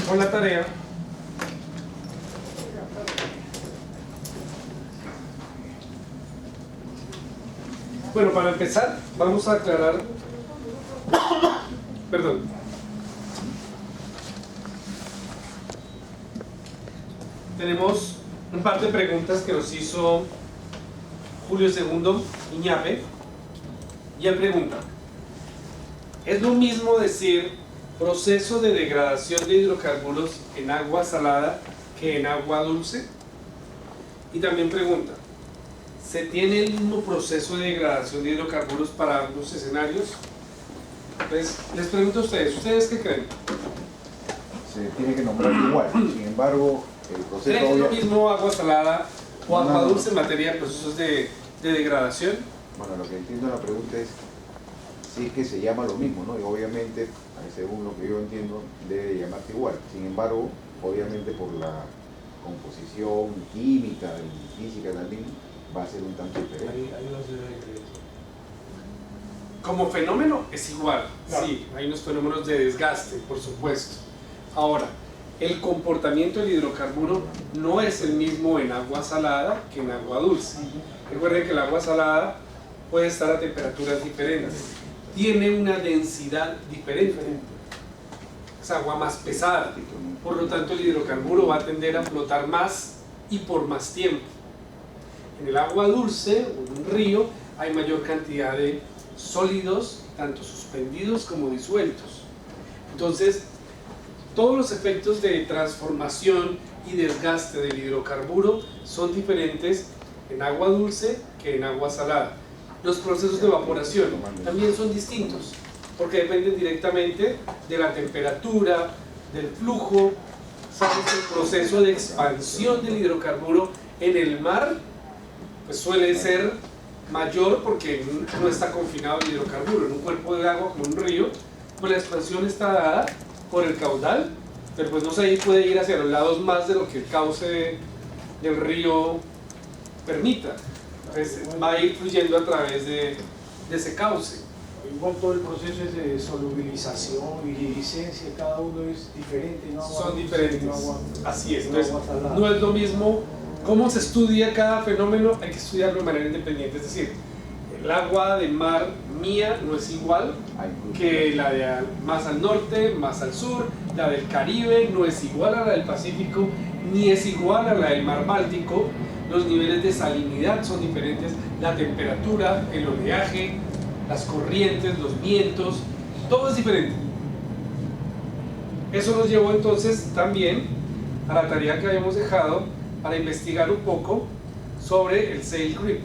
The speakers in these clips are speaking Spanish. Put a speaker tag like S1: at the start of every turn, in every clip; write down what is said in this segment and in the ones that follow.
S1: con la tarea. Bueno, para empezar, vamos a aclarar, perdón, tenemos un par de preguntas que nos hizo Julio II Iñape, y él pregunta: ¿es lo mismo decir proceso de degradación de hidrocarburos en agua salada que en agua dulce? Y también pregunta: ¿se tiene el mismo proceso de degradación de hidrocarburos para ambos escenarios? Pues les pregunto a ustedes, ¿ustedes qué creen?
S2: Se tiene que nombrar igual, sin embargo, el proceso...
S1: ¿Creen que es lo mismo agua salada o agua
S2: No.
S1: dulce en materia de procesos de degradación?
S2: Bueno, lo que entiendo de la pregunta es si es que se llama lo mismo, ¿no? Y obviamente, según lo que yo entiendo, debe llamarse igual. Sin embargo, obviamente por la composición química y física también va a ser un tanto diferente.
S1: Como fenómeno es igual,
S3: Claro.
S1: sí, hay unos fenómenos de desgaste, por supuesto. Ahora, el comportamiento del hidrocarburo no es el mismo en agua salada que en agua dulce. Recuerden que el agua salada puede estar a temperaturas diferentes, tiene una densidad diferente, es agua más pesada, por lo tanto el hidrocarburo va a tender a flotar más y por más tiempo. En el agua dulce o en un río hay mayor cantidad de sólidos, tanto suspendidos como disueltos. Entonces, todos los efectos de transformación y desgaste del hidrocarburo son diferentes en agua dulce que en agua salada. Los procesos de evaporación también son distintos, porque dependen directamente de la temperatura, del flujo. Sabes que el proceso de expansión del hidrocarburo en el mar pues suele ser mayor porque no está confinado el hidrocarburo. En un cuerpo de agua como un río, pues la expansión está dada por el caudal, pero pues no sé, ahí puede ir hacia los lados más de lo que el cauce del río permita. Pues va a ir fluyendo a través de ese cauce.
S3: Igual todo el proceso es de solubilización, iridiscencia, cada uno es diferente, ¿no?
S1: Son diferentes, así es. Entonces,
S3: Agua salada.
S1: no es lo mismo cómo se estudia cada fenómeno, hay que estudiarlo de manera independiente. Es decir, el agua de mar mía no es igual que la de más al norte, más al sur. La del Caribe no es igual a la del Pacífico, ni es igual a la del mar Báltico. Los niveles de salinidad son diferentes, la temperatura, el oleaje, las corrientes, los vientos, todo es diferente. Eso nos llevó entonces también a la tarea que habíamos dejado para investigar un poco sobre el sail grip.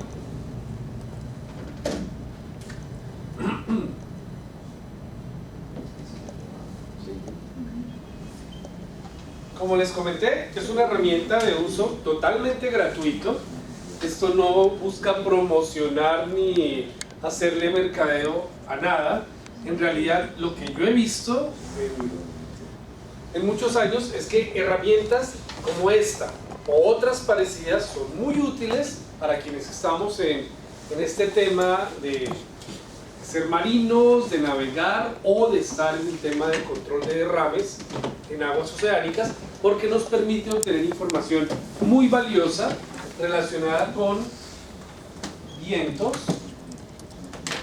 S1: Como les comenté, es una herramienta de uso totalmente gratuito. Esto no busca promocionar ni hacerle mercadeo a nada. En realidad, lo que yo he visto en muchos años es que herramientas como esta o otras parecidas son muy útiles para quienes estamos en este tema de ser marinos, de navegar o de estar en el tema del control de derrames en aguas oceánicas, porque nos permite obtener información muy valiosa relacionada con vientos,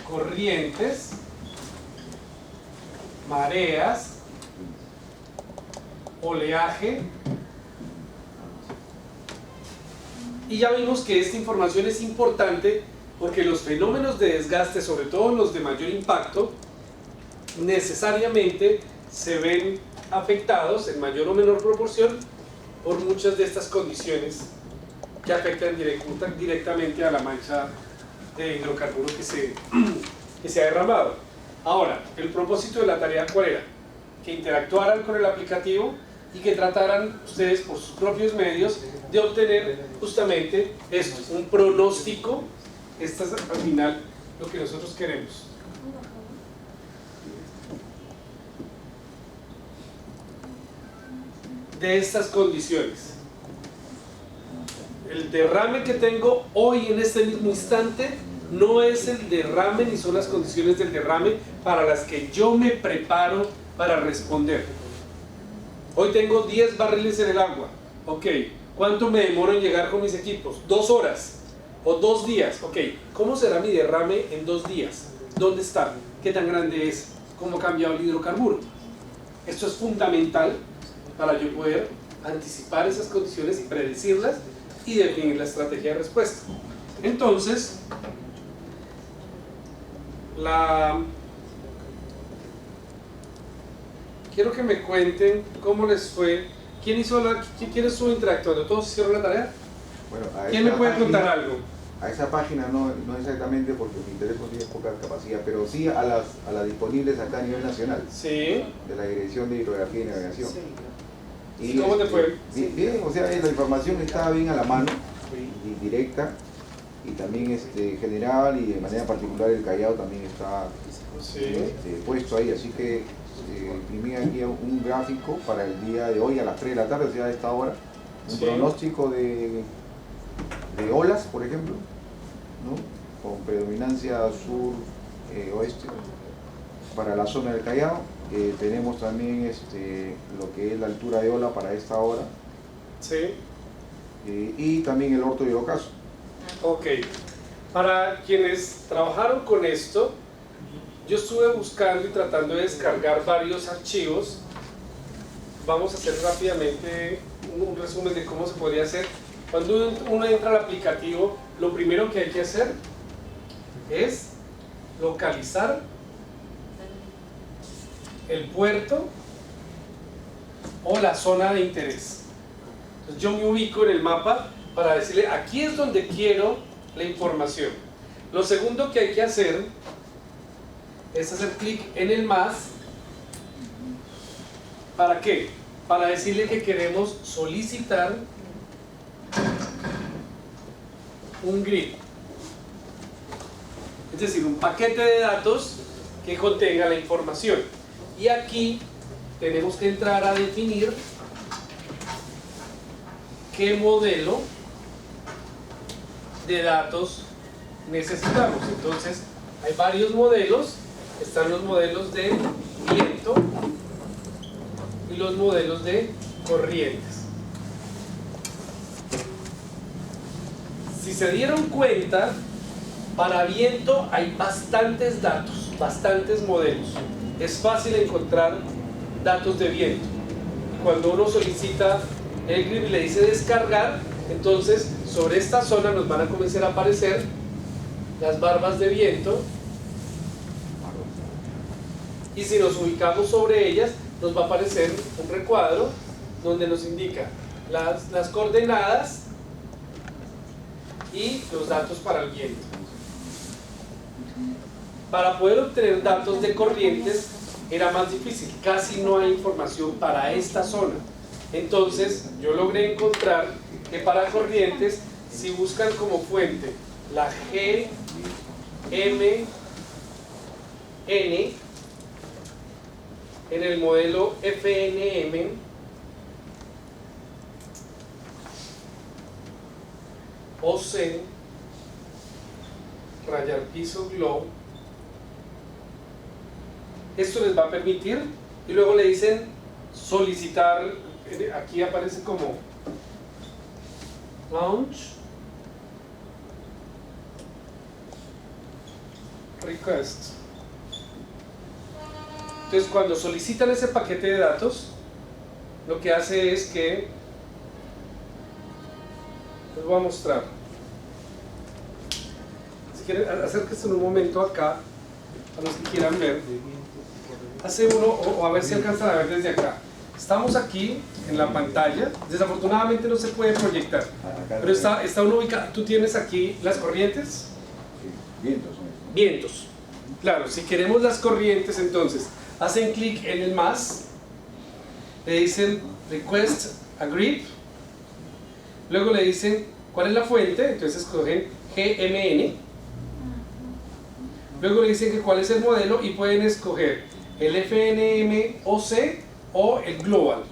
S1: corrientes, mareas, oleaje. Y ya vimos que esta información es importante porque los fenómenos de desgaste, sobre todo los de mayor impacto, necesariamente se ven afectados en mayor o menor proporción por muchas de estas condiciones que afectan directamente a la mancha de hidrocarburo que se ha derramado. Ahora, el propósito de la tarea, ¿cuál era? Que interactuaran con el aplicativo y que trataran ustedes por sus propios medios de obtener justamente esto, un pronóstico. Esto es al final lo que nosotros queremos. De estas condiciones. El derrame que tengo hoy en este mismo instante no es el derrame ni son las condiciones del derrame para las que yo me preparo para responder. Hoy tengo 10 barriles en el agua. Ok, ¿cuánto me demoro en llegar con mis equipos? 2 horas o 2 días. Ok, ¿cómo será mi derrame en 2 días? ¿Dónde está? ¿Qué tan grande es? ¿Cómo ha cambiado el hidrocarburo? Esto es fundamental para yo poder anticipar esas condiciones y predecirlas y definir la estrategia de respuesta. Entonces, quiero que me cuenten cómo les fue. ¿Quién estuvo interactuando? ¿Todos hicieron la tarea?
S2: Bueno,
S1: ¿Quién me puede contar algo?
S2: A esa página no exactamente porque mi teléfono tiene poca capacidad, pero sí a las disponibles acá a nivel nacional,
S1: Sí.
S2: de la Dirección de Hidrografía y Navegación.
S1: ¿Y cómo te fue?
S2: Bien, o sea, la información está bien a la mano, y directa, y también general y de manera particular el Callao también está puesto ahí, así que imprimí aquí un gráfico para el día de hoy a las 3 de la tarde, o sea, a esta hora, un pronóstico de olas, por ejemplo, ¿no? Con predominancia sur-oeste para la zona del Callao. Tenemos también lo que es la altura de ola para esta hora.
S1: Sí.
S2: Y también el orto y el ocaso.
S1: Ok. Para quienes trabajaron con esto, yo estuve buscando y tratando de descargar varios archivos. Vamos a hacer rápidamente un resumen de cómo se podría hacer. Cuando uno entra al aplicativo, lo primero que hay que hacer es localizar el puerto o la zona de interés. Entonces yo me ubico en el mapa para decirle, aquí es donde quiero la información. Lo segundo que hay que hacer es hacer clic en el más. ¿Para qué? Para decirle que queremos solicitar un grid, es decir, un paquete de datos que contenga la información. Y aquí tenemos que entrar a definir qué modelo de datos necesitamos. Entonces, hay varios modelos. Están los modelos de viento y los modelos de corrientes. Si se dieron cuenta, para viento hay bastantes datos, bastantes modelos. Es fácil encontrar datos de viento. Cuando uno solicita el grid y le dice descargar, entonces sobre esta zona nos van a comenzar a aparecer las barbas de viento, y si nos ubicamos sobre ellas nos va a aparecer un recuadro donde nos indica las coordenadas y los datos para el viento. Para poder obtener datos de corrientes era más difícil, casi no hay información para esta zona. Entonces yo logré encontrar que para corrientes, si buscan como fuente la GMN en el modelo FNM, OC, rayar piso glow, esto les va a permitir, y luego le dicen solicitar, aquí aparece como launch request. Entonces cuando solicitan ese paquete de datos, lo que hace es que les voy a mostrar. Si quieren, acérquense en un momento acá, a los que quieran ver. Hace uno, o a ver si alcanzan a ver desde acá. Estamos aquí en la pantalla. Desafortunadamente no se puede proyectar, pero está uno ubicado. ¿Tú tienes aquí las corrientes?
S2: Vientos.
S1: Vientos. Claro, si queremos las corrientes, entonces hacen clic en el más, le dicen request a grid, luego le dicen cuál es la fuente, entonces escogen GMN, luego le dicen que cuál es el modelo y pueden escoger el FNM OC o el Global.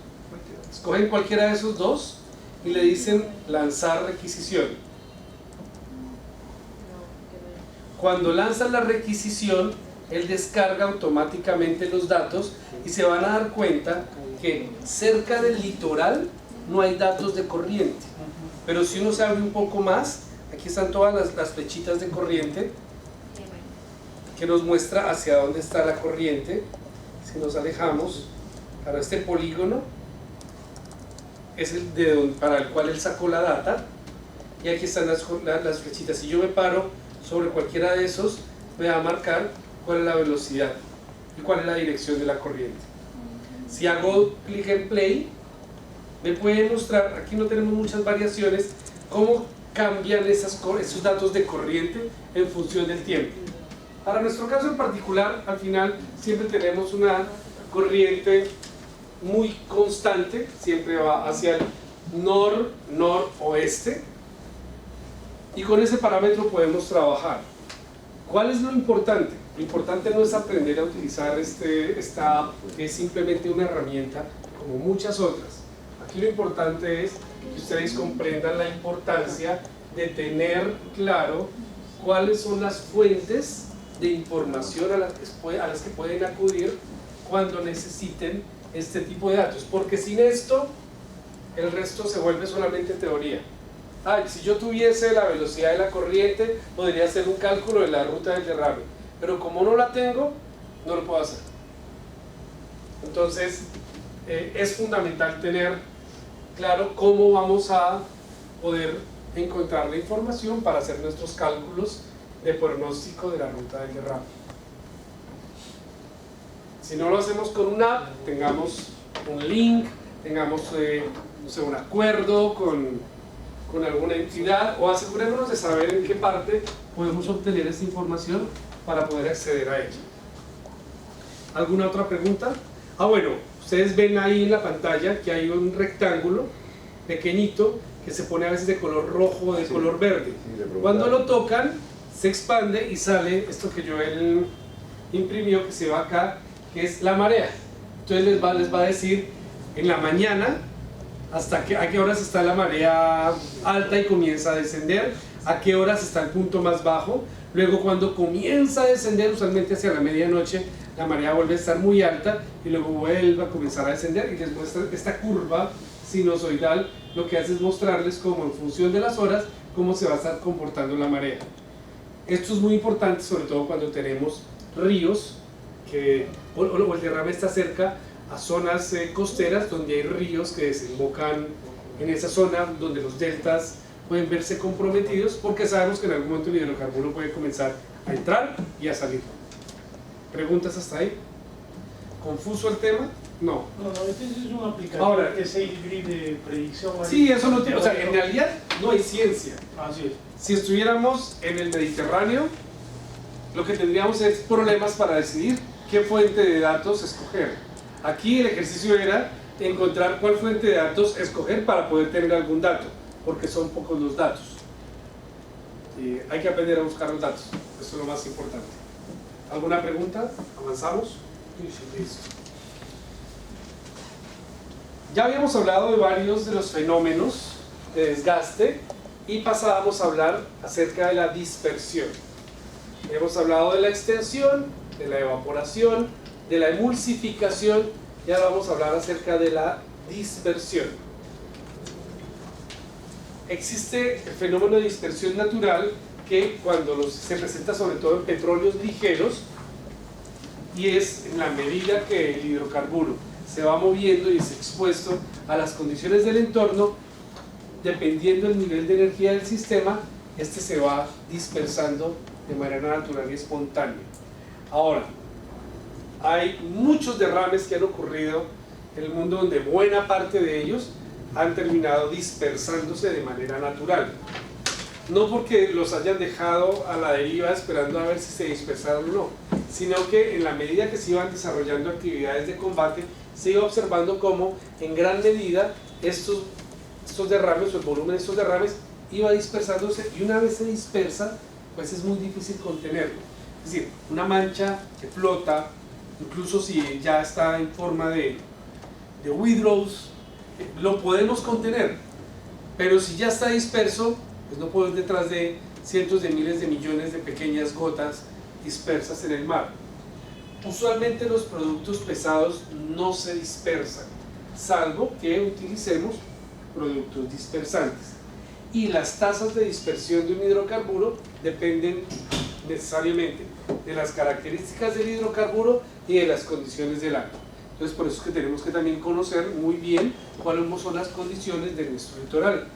S1: Escogen cualquiera de esos dos y le dicen lanzar requisición. Cuando lanzan la requisición, él descarga automáticamente los datos y se van a dar cuenta que cerca del litoral no hay datos de corriente, pero si uno se abre un poco más, aquí están todas las flechitas de corriente que nos muestra hacia dónde está la corriente. Si nos alejamos, para este polígono es el para el cual él sacó la data, y aquí están las flechitas. Si yo me paro sobre cualquiera de esos, me va a marcar cuál es la velocidad y cuál es la dirección de la corriente. Si hago clic en play, me puede mostrar, aquí no tenemos muchas variaciones, cómo cambian esos datos de corriente en función del tiempo. Para nuestro caso en particular, al final siempre tenemos una corriente muy constante, siempre va hacia el noroeste, y con ese parámetro podemos trabajar. ¿Cuál es lo importante? Lo importante no es aprender a utilizar esta app, que es simplemente una herramienta como muchas otras. Aquí lo importante es que ustedes comprendan la importancia de tener claro cuáles son las fuentes de información a las que pueden acudir cuando necesiten este tipo de datos, porque sin esto el resto se vuelve solamente teoría. Si yo tuviese la velocidad de la corriente, podría hacer un cálculo de la ruta del derrame, pero como no la tengo, no lo puedo hacer. Entonces es fundamental tener claro cómo vamos a poder encontrar la información para hacer nuestros cálculos de pronóstico de la ruta del derrame. Si no lo hacemos con una app, tengamos un link, tengamos no sé, un acuerdo con alguna entidad, o asegurémonos de saber en qué parte podemos obtener esta información para poder acceder a ella. ¿Alguna otra pregunta? Bueno, ustedes ven ahí en la pantalla que hay un rectángulo pequeñito que se pone a veces de color rojo o de color verde. Cuando lo tocan, se expande y sale esto que Joel imprimió, que se va acá, que es la marea. Entonces les va a decir en la mañana a qué horas está la marea alta y comienza a descender, a qué horas está el punto más bajo. Luego, cuando comienza a descender, usualmente hacia la medianoche, la marea vuelve a estar muy alta y luego vuelve a comenzar a descender, y les muestra esta curva sinusoidal. Lo que hace es mostrarles cómo, en función de las horas, cómo se va a estar comportando la marea. Esto es muy importante, sobre todo cuando tenemos ríos o el derrame está cerca a zonas costeras donde hay ríos que desembocan en esa zona, donde los deltas pueden verse comprometidos, porque sabemos que en algún momento el hidrocarburo puede comenzar a entrar y a salir. ¿Preguntas hasta ahí? ¿Confuso el tema? No.
S3: No, este es un aplicativo.
S1: Ahora,
S3: que es el grid de predicción.
S1: Sí, eso no tiene, o sea, en realidad no hay ciencia.
S3: Así es.
S1: Si estuviéramos en el Mediterráneo, lo que tendríamos es problemas para decidir qué fuente de datos escoger. Aquí el ejercicio era encontrar cuál fuente de datos escoger para poder tener algún dato, porque son pocos los datos. Y hay que aprender a buscar los datos, eso es lo más importante. ¿Alguna pregunta? ¿Avanzamos? Sí, listo. Ya habíamos hablado de varios de los fenómenos de desgaste y pasábamos a hablar acerca de la dispersión. Hemos hablado de la extensión, de la evaporación, de la emulsificación, y ahora vamos a hablar acerca de la dispersión. Existe el fenómeno de dispersión natural que se presenta sobre todo en petróleos ligeros, y es en la medida que el hidrocarburo se va moviendo y es expuesto a las condiciones del entorno, dependiendo del nivel de energía del sistema, este se va dispersando de manera natural y espontánea. Ahora, hay muchos derrames que han ocurrido en el mundo donde buena parte de ellos han terminado dispersándose de manera natural. No porque los hayan dejado a la deriva esperando a ver si se dispersaron o no, sino que en la medida que se iban desarrollando actividades de combate, se iba observando cómo en gran medida estos derrames, o el volumen de estos derrames, iba dispersándose, y una vez se dispersa, pues es muy difícil contenerlo. Es decir, una mancha que flota, incluso si ya está en forma de withrows, lo podemos contener, pero si ya está disperso, pues no podemos detrás de cientos de miles de millones de pequeñas gotas dispersas en el mar. Usualmente los productos pesados no se dispersan, salvo que utilicemos productos dispersantes. Y las tasas de dispersión de un hidrocarburo dependen necesariamente de las características del hidrocarburo y de las condiciones del agua. Entonces por eso es que tenemos que también conocer muy bien cuáles son las condiciones de nuestro litoral.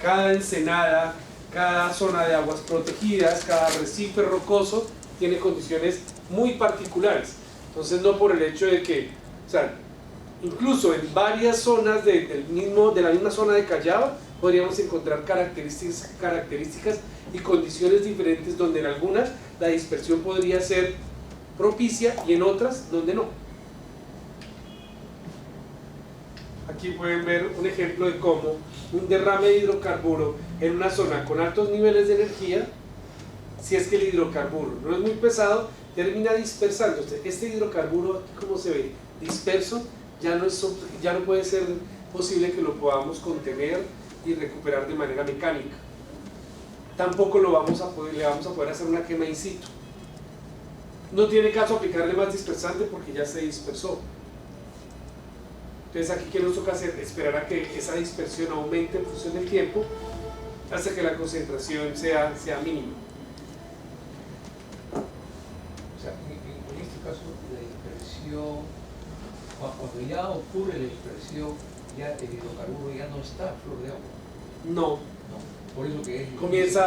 S1: Cada ensenada, cada zona de aguas protegidas, cada arrecife rocoso tiene condiciones muy particulares. Entonces no por el hecho de que, o sea, incluso en varias zonas de la misma zona de Callao podríamos encontrar características y condiciones diferentes, donde en algunas la dispersión podría ser propicia y en otras donde no. Aquí pueden ver un ejemplo de cómo un derrame de hidrocarburo en una zona con altos niveles de energía, si es que el hidrocarburo no es muy pesado, termina dispersándose. Este hidrocarburo, como se ve disperso, ya no puede ser posible que lo podamos contener y recuperar de manera mecánica. Tampoco le vamos a poder hacer una quema in situ. No tiene caso aplicarle más dispersante porque ya se dispersó. Entonces aquí, ¿qué nos toca hacer? Esperar a que esa dispersión aumente en función del tiempo hasta que la concentración sea mínima.
S4: O sea, en este caso la dispersión, cuando ya ocurre la dispersión, ya el hidrocarburo ya no está a flor de agua.
S1: No.
S4: No, por eso que es...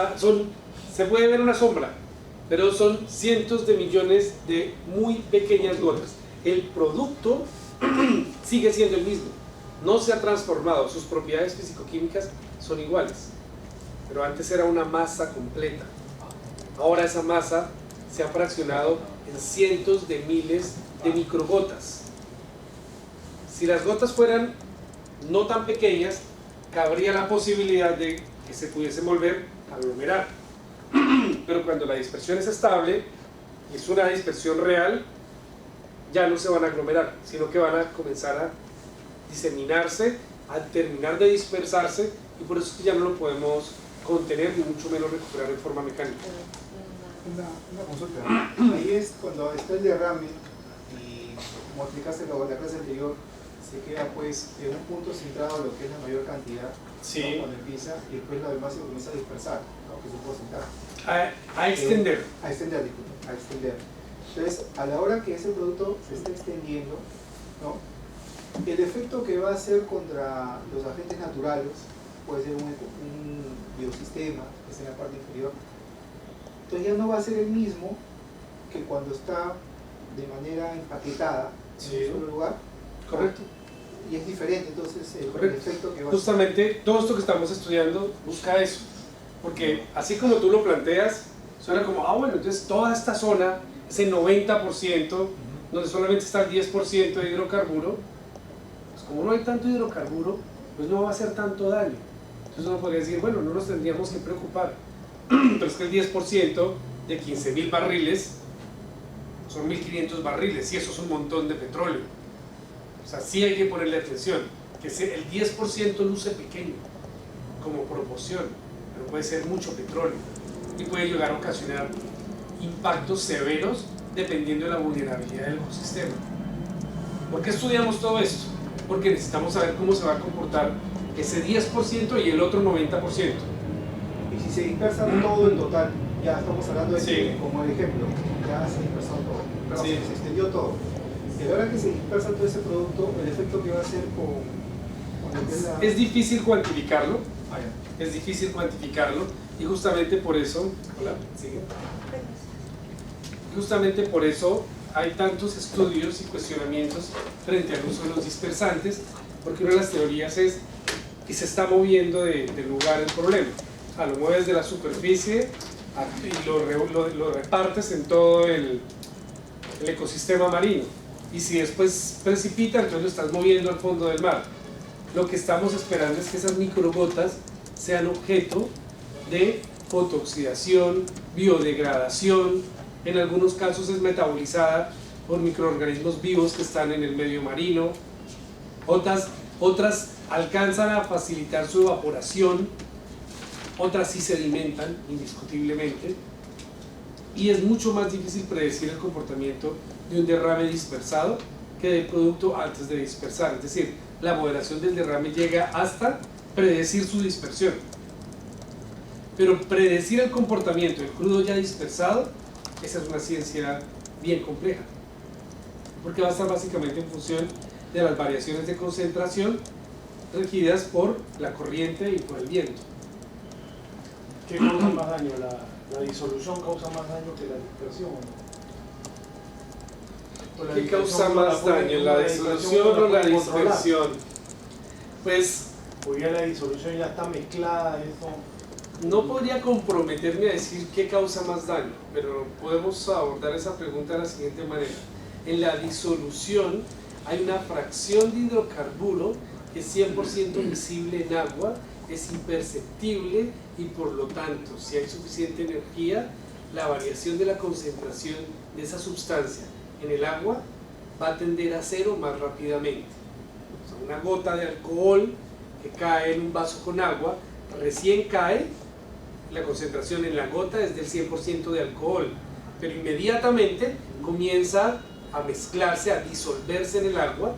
S1: Se puede ver una sombra, pero son cientos de millones de muy pequeñas gotas. El producto sigue siendo el mismo, no se ha transformado, sus propiedades físico-químicas son iguales, pero antes era una masa completa. Ahora esa masa se ha fraccionado en cientos de miles de microgotas. Si las gotas fueran no tan pequeñas, cabría la posibilidad de que se pudiesen volver a aglomerar. Pero cuando la dispersión es estable y es una dispersión real, ya no se van a aglomerar, sino que van a comenzar a diseminarse, a terminar de dispersarse, y por eso es que ya no lo podemos contener ni mucho menos recuperar de forma mecánica.
S5: Una consulta. Ahí es cuando está el derrame y, como explicaste en la clase anterior, se queda pues en un punto centrado lo que es la mayor cantidad,
S1: Sí.
S5: ¿no? Cuando empieza, y después lo demás se comienza a dispersar, ¿no? Que es un porcentaje.
S1: A extender.
S5: A extender, disculpa, a extender. Entonces, a la hora que ese producto se está extendiendo, ¿no? El efecto que va a hacer contra los agentes naturales puede ser un biosistema, que es en la parte inferior. Entonces ya no va a ser el mismo que cuando está de manera empaquetada
S1: Sí.
S5: en un solo lugar.
S1: Correcto.
S5: Y es diferente, entonces el
S1: Correcto.
S5: efecto que va
S1: Justamente todo esto que estamos estudiando busca eso, porque así como tú lo planteas, suena como, bueno, entonces toda esta zona, ese 90%, donde solamente está el 10% de hidrocarburo, pues como no hay tanto hidrocarburo, pues no va a hacer tanto daño. Entonces uno podría decir, bueno, no nos tendríamos que preocupar, pero es que el 10% de 15.000 barriles son 1.500 barriles, y eso es un montón de petróleo. O sea, sí hay que ponerle atención, que el 10% luce pequeño como proporción, pero puede ser mucho petróleo y puede llegar a ocasionar impactos severos dependiendo de la vulnerabilidad del ecosistema. ¿Por qué estudiamos todo esto? Porque necesitamos saber cómo se va a comportar ese 10% y el otro 90%.
S5: Y si se dispersa todo el total, ya estamos hablando de
S1: Sí.
S5: que, como el ejemplo, ya se dispersó todo, pero
S1: Sí.
S5: se extendió todo. Y a la hora que se dispersa todo ese producto, el efecto que va a hacer con lo que es la...
S1: Es difícil cuantificarlo,
S5: Ah, ya.
S1: es difícil cuantificarlo, y justamente por eso, hola, sigue. Justamente por eso hay tantos estudios y cuestionamientos frente al uso de los dispersantes, porque una de las teorías es que se está moviendo del lugar el problema. Lo mueves de la superficie y lo repartes en todo el ecosistema marino, y si después precipita, entonces lo estás moviendo al fondo del mar. Lo que estamos esperando es que esas microgotas sean objeto de fotooxidación, biodegradación, en algunos casos es metabolizada por microorganismos vivos que están en el medio marino, otras alcanzan a facilitar su evaporación, otras sí sedimentan indiscutiblemente, y es mucho más difícil predecir el comportamiento de un derrame dispersado que del producto antes de dispersar. Es decir, la moderación del derrame llega hasta predecir su dispersión. Pero predecir el comportamiento del crudo ya dispersado, esa es una ciencia bien compleja, porque va a estar básicamente en función de las variaciones de concentración regidas por la corriente y por el viento.
S3: ¿Qué causa más daño? ¿La disolución causa más daño que la dispersión? ¿O la
S1: ¿Qué causa
S3: dispersión
S1: más daño, la disolución o la dispersión? Pues
S3: Porque ya la disolución ya está mezclada, eso.
S1: no podría comprometerme a decir qué causa más daño, pero podemos abordar esa pregunta de la siguiente manera. En la disolución hay una fracción de hidrocarburo que es 100% visible en agua, es imperceptible y por lo tanto, si hay suficiente energía, la variación de la concentración de esa sustancia en el agua va a tender a cero más rápidamente. O sea, una gota de alcohol que cae en un vaso con agua, recién cae, la concentración en la gota es del 100% de alcohol, pero inmediatamente comienza a mezclarse, a disolverse en el agua,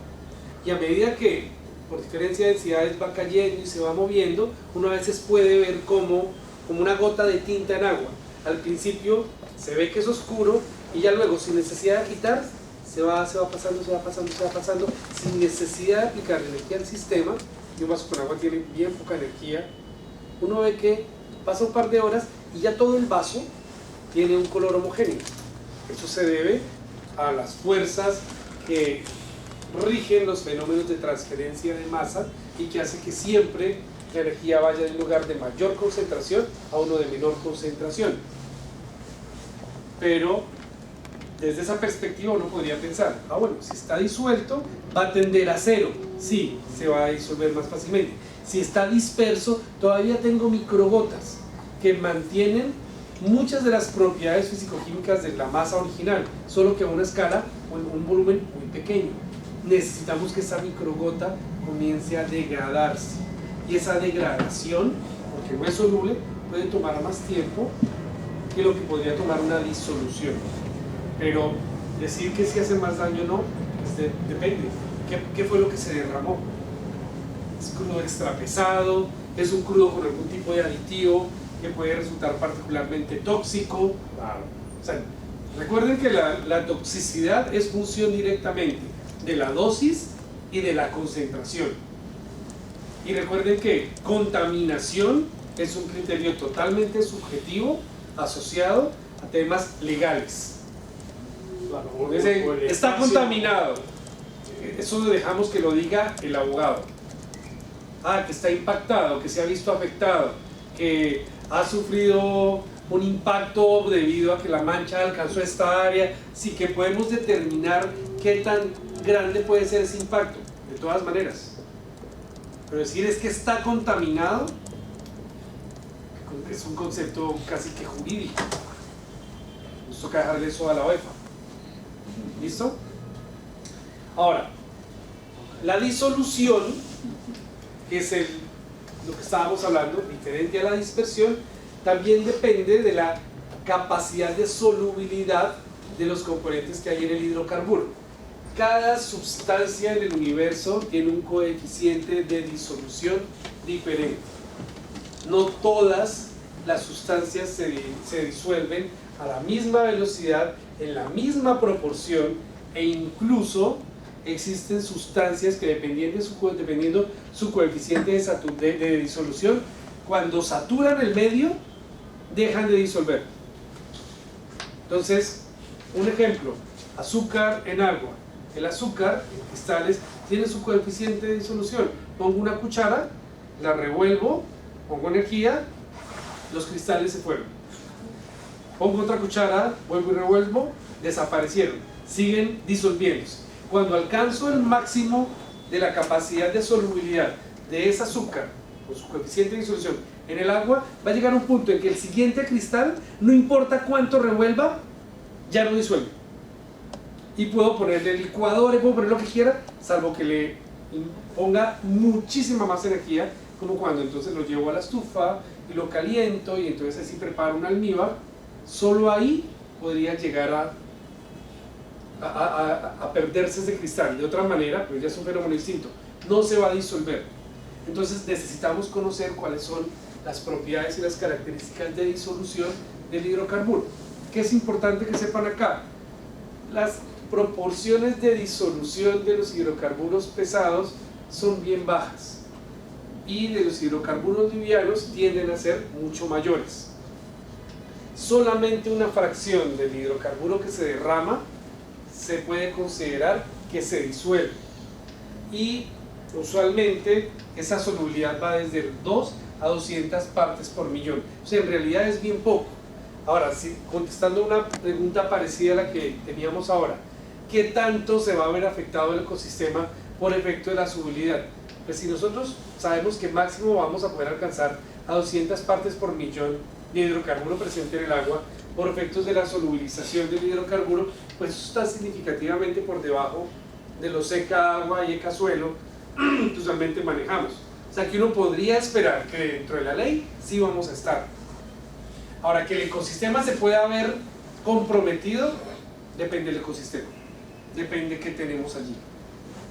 S1: y a medida que por diferencia de densidades va cayendo y se va moviendo, uno a veces puede ver como una gota de tinta en agua. Al principio se ve que es oscuro y ya luego, sin necesidad de quitar, se va pasando, sin necesidad de aplicar energía al sistema. Y un vaso con agua tiene bien poca energía. Uno ve que pasa un par de horas y ya todo el vaso tiene un color homogéneo. Eso se debe a las fuerzas que rigen los fenómenos de transferencia de masa y que hace que siempre la energía vaya de un lugar de mayor concentración a uno de menor concentración. Pero desde esa perspectiva uno podría pensar, bueno, si está disuelto va a tender a cero, sí, se va a disolver más fácilmente. Si está disperso, todavía tengo microgotas que mantienen muchas de las propiedades físico-químicas de la masa original, solo que a una escala o en un volumen muy pequeño. Necesitamos que esa microgota comience a degradarse, y esa degradación, porque no es soluble, puede tomar más tiempo que lo que podría tomar una disolución. Pero decir que si hace más daño o no, pues depende. ¿Qué fue lo que se derramó? ¿Es crudo extra pesado? ¿Es un crudo con algún tipo de aditivo que puede resultar particularmente tóxico?
S3: Claro.
S1: O sea, recuerden que la toxicidad es función directamente de la dosis y de la concentración. Y recuerden que contaminación es un criterio totalmente subjetivo asociado a temas legales.
S3: Claro,
S1: Dice,
S3: o el
S1: está
S3: espacio.
S1: contaminado. Eso lo dejamos que lo diga el abogado. Que está impactado, que se ha visto afectado, que ha sufrido un impacto debido a que la mancha alcanzó esta área. Sí, que podemos determinar qué tan grande puede ser ese impacto, de todas maneras. Pero decir es que está contaminado es un concepto casi que jurídico. Nos toca dejarle eso a la UEFA. ¿Listo? Ahora, la disolución, que es lo que estábamos hablando, diferente a la dispersión, también depende de la capacidad de solubilidad de los componentes que hay en el hidrocarburo. Cada sustancia en el universo tiene un coeficiente de disolución diferente. No todas las sustancias se disuelven a la misma velocidad, en la misma proporción, e incluso existen sustancias que dependiendo su coeficiente de disolución, cuando saturan el medio, dejan de disolver. Entonces, un ejemplo, azúcar en agua. El azúcar en cristales tiene su coeficiente de disolución. Pongo una cuchara, la revuelvo, pongo energía, los cristales se fueron. Pongo otra cuchara, vuelvo y revuelvo, desaparecieron, siguen disolviéndose. Cuando alcanzo el máximo de la capacidad de solubilidad de ese azúcar, con su coeficiente de disolución, en el agua, va a llegar un punto en que el siguiente cristal, no importa cuánto revuelva, ya no disuelve. Y puedo ponerle licuadores, puedo poner lo que quiera, salvo que le ponga muchísima más energía, como cuando entonces lo llevo a la estufa y lo caliento y entonces así preparo un almíbar. Solo ahí podría llegar a perderse ese cristal. De otra manera, pues ya es un fenómeno distinto, no se va a disolver. Entonces necesitamos conocer cuáles son las propiedades y las características de disolución del hidrocarburo. ¿Qué es importante que sepan acá? Las proporciones de disolución de los hidrocarburos pesados son bien bajas y de los hidrocarburos livianos tienden a ser mucho mayores. Solamente una fracción del hidrocarburo que se derrama se puede considerar que se disuelve, y usualmente esa solubilidad va desde 2 a 200 partes por millón. O sea, en realidad es bien poco. Ahora, contestando una pregunta parecida a la que teníamos ahora, ¿qué tanto se va a ver afectado el ecosistema por efecto de la solubilidad? Pues si nosotros sabemos que máximo vamos a poder alcanzar a 200 partes por millón de hidrocarburo presente en el agua por efectos de la solubilización del hidrocarburo, pues eso está significativamente por debajo de los seca agua y eca suelo que usualmente manejamos. O sea que uno podría esperar que dentro de la ley sí vamos a estar. Ahora, que el ecosistema se pueda ver comprometido, depende del ecosistema, depende qué tenemos allí,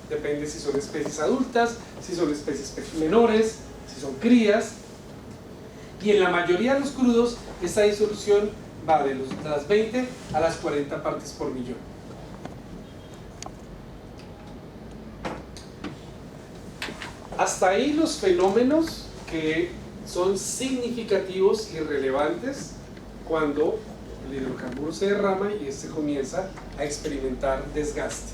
S1: depende si son especies adultas, si son especies menores, si son crías, y en la mayoría de los crudos esta disolución va de las 20 a las 40 partes por millón. Hasta ahí los fenómenos que son significativos y relevantes cuando el hidrocarburo se derrama y este comienza a experimentar desgaste.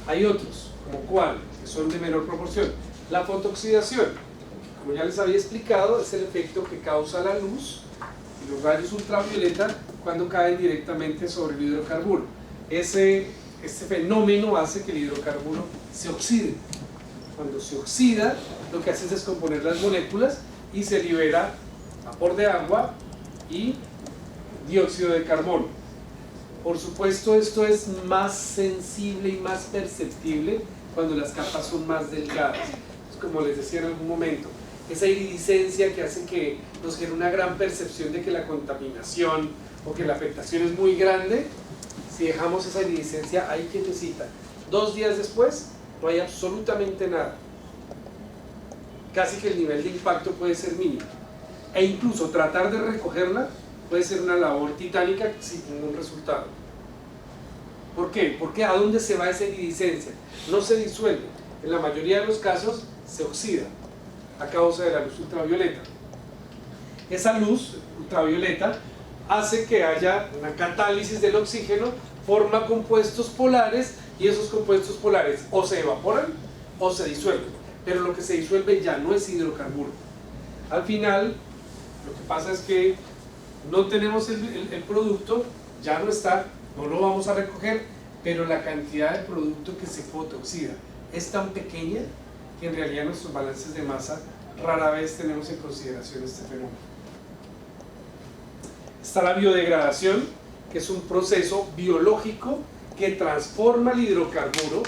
S1: Hay otros, como cuál, que son de menor proporción. La fotooxidación, como ya les había explicado, es el efecto que causa la luz y los rayos ultravioleta cuando caen directamente sobre el hidrocarburo. Este fenómeno hace que el hidrocarburo se oxide. Cuando se oxida, lo que hace es descomponer las moléculas y se libera vapor de agua y dióxido de carbono. Por supuesto, esto es más sensible y más perceptible cuando las capas son más delgadas. Como les decía en algún momento, esa iridiscencia que hace que nos genere una gran percepción de que la contaminación o que la afectación es muy grande, si dejamos esa iridiscencia ahí quietecita, 2 días después no hay absolutamente nada. Casi que el nivel de impacto puede ser mínimo. E incluso tratar de recogerla puede ser una labor titánica sin ningún resultado. ¿Por qué? Porque ¿a dónde se va esa iridiscencia? No se disuelve. En la mayoría de los casos se oxida a causa de la luz ultravioleta. Esa luz ultravioleta hace que haya una catálisis del oxígeno, forma compuestos polares y esos compuestos polares o se evaporan o se disuelven. Pero lo que se disuelve ya no es hidrocarburo. Al final, lo que pasa es que no tenemos el producto, ya no está, no lo vamos a recoger, pero la cantidad de producto que se fotooxida es tan pequeña que en realidad en nuestros balances de masa rara vez tenemos en consideración este fenómeno. Está la biodegradación, que es un proceso biológico que transforma el hidrocarburo,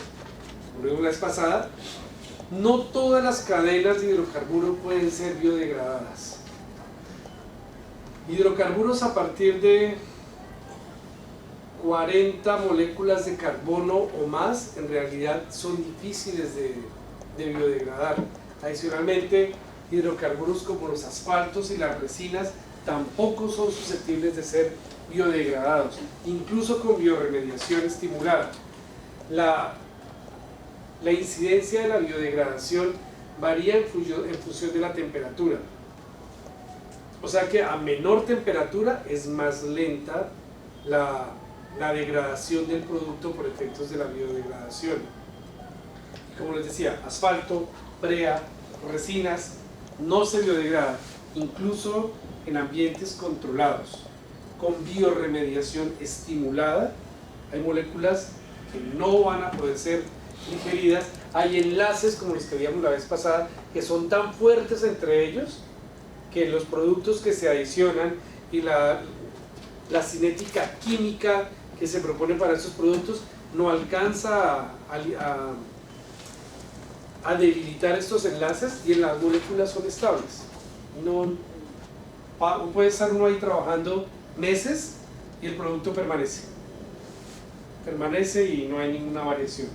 S1: como lo vimos la vez pasada. No todas las cadenas de hidrocarburo pueden ser biodegradadas. Hidrocarburos a partir de 40 moléculas de carbono o más en realidad son difíciles de biodegradar. Adicionalmente, hidrocarburos como los asfaltos y las resinas tampoco son susceptibles de ser biodegradados, incluso con bioremediación estimulada. La incidencia de la biodegradación varía en función de la temperatura. O sea que a menor temperatura es más lenta la degradación del producto por efectos de la biodegradación. Como les decía, asfalto, brea, resinas no se biodegradan, incluso en ambientes controlados. Con bioremediación estimulada hay moléculas que no van a poder ser digeridas. Hay enlaces como los que vimos la vez pasada que son tan fuertes entre ellos que los productos que se adicionan y la cinética química que se propone para estos productos no alcanza a debilitar estos enlaces y en las moléculas son estables. No puede estar uno ahí trabajando meses y el producto permanece. permanece y no hay ninguna variación.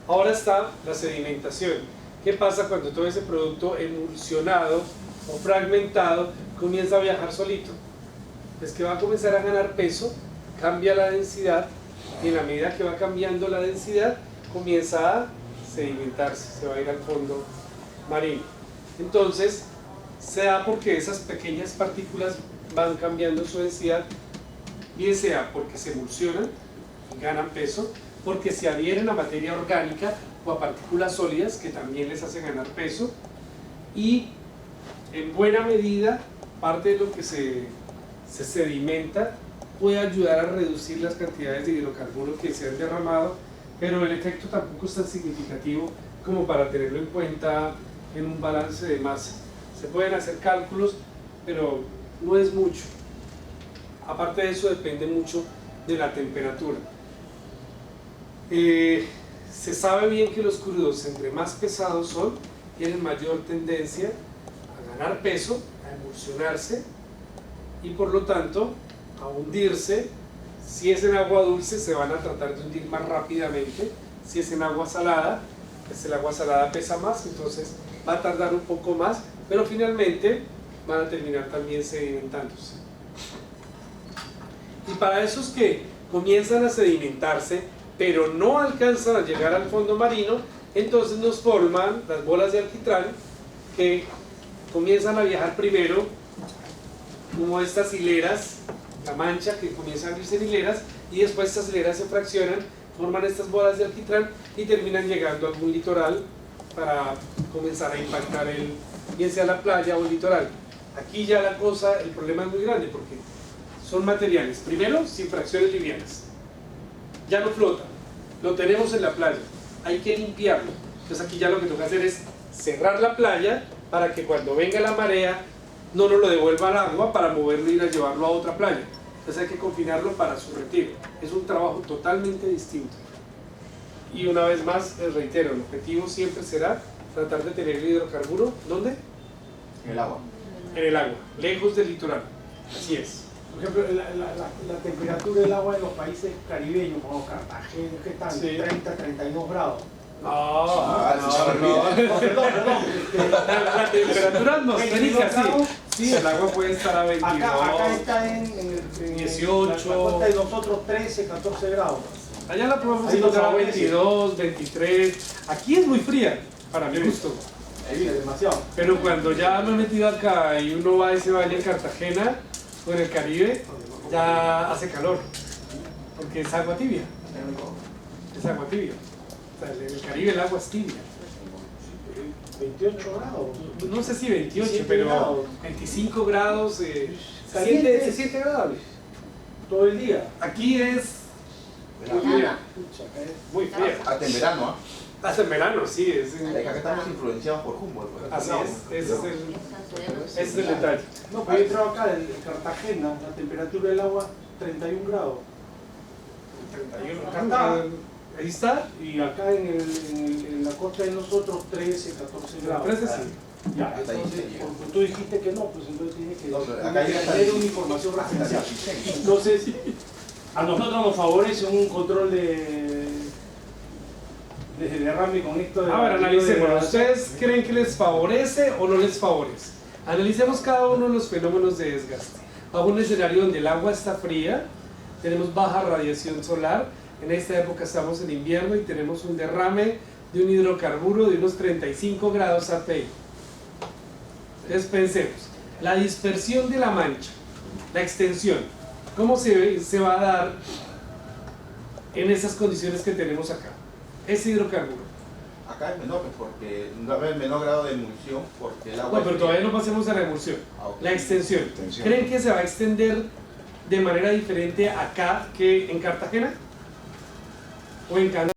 S1: Ahora está la sedimentación. ¿Qué pasa cuando todo ese producto emulsionado o fragmentado comienza a viajar solito? Pues que va a comenzar a ganar peso, cambia la densidad, y en la medida que va cambiando la densidad comienza a sedimentarse, se va a ir al fondo marino. Entonces se da porque esas pequeñas partículas van cambiando su densidad, bien sea porque se emulsionan y ganan peso, porque se adhieren a materia orgánica o a partículas sólidas que también les hace ganar peso, y en buena medida parte de lo que se sedimenta puede ayudar a reducir las cantidades de hidrocarburos que se han derramado, pero el efecto tampoco es tan significativo como para tenerlo en cuenta en un balance de masa. Se pueden hacer cálculos, pero no es mucho. Aparte de eso, depende mucho de la temperatura. Se sabe bien que los crudos, entre más pesados son, tienen mayor tendencia a ganar peso, a emulsionarse y por lo tanto a hundirse. Si es en agua dulce se van a tratar de hundir más rápidamente. Si es en agua salada, pues el agua salada pesa más, entonces va a tardar un poco más, pero finalmente van a terminar también sedimentándose. Y para esos que comienzan a sedimentarse pero no alcanzan a llegar al fondo marino, entonces nos forman las bolas de alquitrán que comienzan a viajar primero como estas hileras, la mancha que comienza a abrirse en hileras, y después estas hileras se fraccionan, forman estas bolas de alquitrán y terminan llegando a algún litoral para comenzar a impactar bien sea la playa o el litoral. Aquí ya la cosa, el problema es muy grande porque son materiales, primero sin fracciones livianas, ya no flota, lo tenemos en la playa, hay que limpiarlo. Entonces aquí ya lo que toca hacer es cerrar la playa para que cuando venga la marea no nos lo devuelva al agua para moverlo y ir a llevarlo a otra playa. Entonces hay que confinarlo para su retiro. Es un trabajo totalmente distinto. Y una vez más, les reitero, el objetivo siempre será tratar de tener el hidrocarburo, ¿dónde?
S2: En el agua.
S1: En el agua, lejos del litoral. Así es.
S3: Por ejemplo, la temperatura del agua en los países caribeños, como Cartagena, ¿qué tal?
S1: Sí.
S3: 30, 32 grados.
S1: No.
S3: Perdón.
S1: La temperatura atmosférica, sí. Sí, el agua puede estar a 22.
S3: Acá está en
S1: 18.
S3: la costa de nosotros 13, 14 grados.
S1: Allá la podemos
S3: Ahí
S1: encontrar a
S3: nos favorece.
S1: 22, 23. Aquí es muy fría, para mi gusto.
S3: Ahí demasiado.
S1: Pero cuando ya me he metido acá y uno va a ese valle en Cartagena o en el Caribe, ya hace calor. Porque es agua tibia. Es agua tibia. O sea, en el Caribe el agua es tibia.
S3: 28 grados.
S1: No sé si 28,
S3: 27
S1: pero
S3: grados.
S1: 25 grados.
S3: Caliente.
S1: Se siente agradable.
S3: Todo el día.
S1: Aquí es muy fría.
S3: Pucha,
S1: Muy fría.
S2: Hasta en verano, ¿ah?
S1: Hasta en verano, sí.
S2: Acá estamos influenciados por Humboldt. Pues.
S1: Así es. Ese es el detalle.
S3: No, pero yo entraba acá en Cartagena, la temperatura del agua 31 grados.
S1: 31.
S3: Acá está.
S1: Ahí está.
S3: Y acá en la costa de nosotros 13, 14 grados.
S1: 13 sí.
S3: Ya,
S2: Hasta ahí
S3: entonces,
S2: llega.
S3: porque tú dijiste que no, pues entonces tienes que
S2: No, pero acá llega hasta
S3: tener
S2: el-
S3: una información
S2: hasta
S3: referencial.
S2: el 16.
S3: Entonces, a nosotros nos favorece un control de derrame con esto de...
S1: A ver, analicemos. ¿Ustedes creen que les favorece o no les favorece? Analicemos cada uno de los fenómenos de desgaste. Bajo un escenario donde el agua está fría, tenemos baja radiación solar, en esta época estamos en invierno y tenemos un derrame de un hidrocarburo de unos 35 grados API. Entonces pensemos, la dispersión de la mancha, la extensión, ¿cómo se va a dar en esas condiciones que tenemos acá? Ese hidrocarburo.
S2: Acá es menor, pues, porque va a haber menor grado de emulsión porque el agua.
S1: No, pero todavía no pasemos a la emulsión.
S2: Ah, ok.
S1: La extensión.
S2: Extensión.
S1: ¿Creen que se va a extender de manera diferente acá que en Cartagena? ¿O en Canadá?